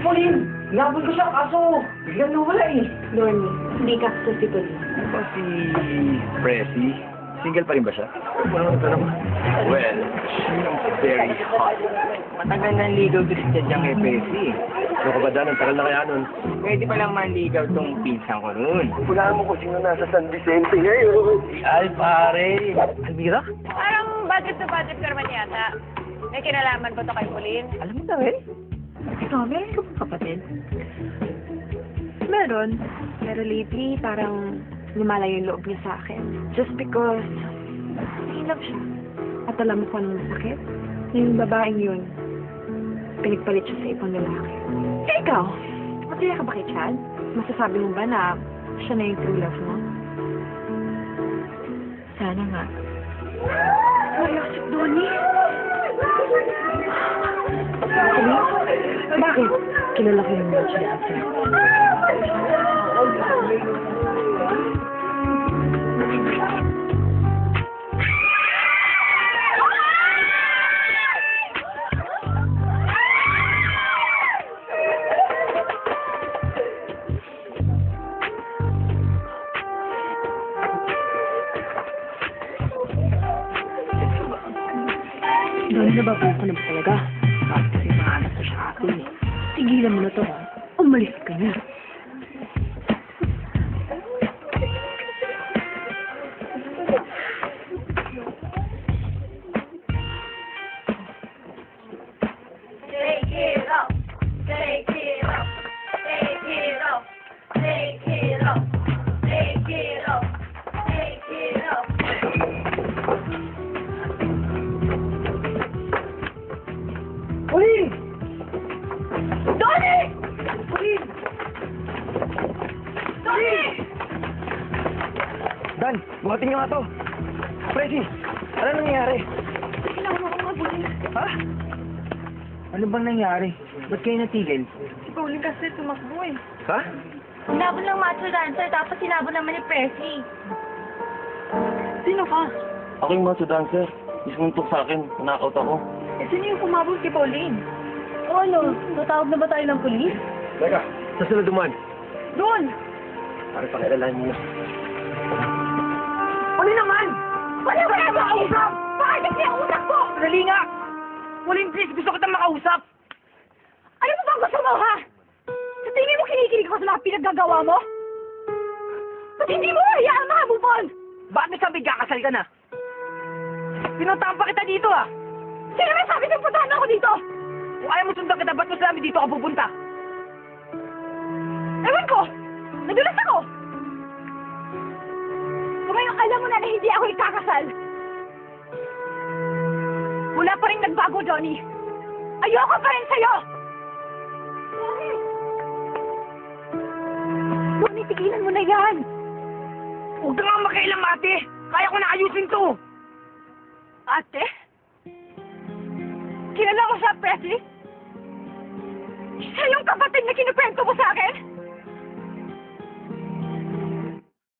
Pauline! Hinabol ko siya, kaso biglang nawala eh. Donnie, hindi ka sa si Pauline. Ano ba si Presi? Single pa rin ba siya? Well, she's very hot. Matagal na ligaw Christian dyan kay Presi. Ano ka ba dyan? Ang tagal na kaya nun. Pwede pa lang manligaw tong pinsan ko nun. Hulaan mo kung sino nasa San Vicente ngayon. Ay, pare. Almira? Parang budget to budget ka naman yata. May kinalaman ba to kay Pauline? Alam mo na rin? Ikaw, meron ka bang kapatid? Meron. Pero lately, parang lumala yung loob niya sa akin. Just because, in love siya. At alam mo kung anong masakit? Yung babaeng yun, pinagpalit siya sa ibang lalaki. Eh, ikaw, masaya ka ba kay Chad? Masasabi mo ba na siya na yung true love mo? Sana nga. Wala si Donnie. Bakit? Kilala ko yung mga siya. Dahil nababaw ka na ba talaga? Bakit kasi mahanap na siya atin eh. Tigilan mo na to ha. Umalis ka na. Take it up, take it up, take it up, take it up, take it up, take it up. Pauline! Donnie! Pauline! Donnie! Dan, buhatin niyo nga to. Presi, ano nangyayari? Kailangan mo akong mabulin. Ha? Ano bang nangyari? Ba't kayo natigil? Si Pauline kasi tumakbo eh. Ha? Sinabon ng macho dancer tapos sinabon naman ni Presi. Sino ka? Ako yung macho dancer. Isuntok sa akin. Nanakaut ako. Eh, sino yung kumabol kay Pauline? O ano, natawag na ba tayo ng pulis? Teka, sa sunod duman. Doon! Para pakialalan niyo. Ano naman? Wala ba na makausap? Bakit kasi ang utak ko? Dali nga! Pauline, please, gusto kitang makausap! Ano mo bang gusto mo, ha? Sa tingin mo kinikilig ako sa mga pinaggagawa mo? Ba't hindi mo hayaan mahabupon? Bakit may sabi kakasal ka na? Pinuntahan pa kita dito ah! Sino may sabi ng puntahan ako dito? Kung ayaw mo sundan kita, ba't mo sinabi dito ako pupunta? Ewan ko! Nadulas ako! Kung ngayon alam mo na na hindi ako ikakasal. Wala pa rin nagbago, Johnny. Ayoko pa rin sa'yo! Johnny, tigilan mo na yan! Huwag ka nga makialam, ate! Kaya ko na ayusin to! Ate? Kilala ko siya, Presley? Siya yung kapatid na kinukwento mo sa akin?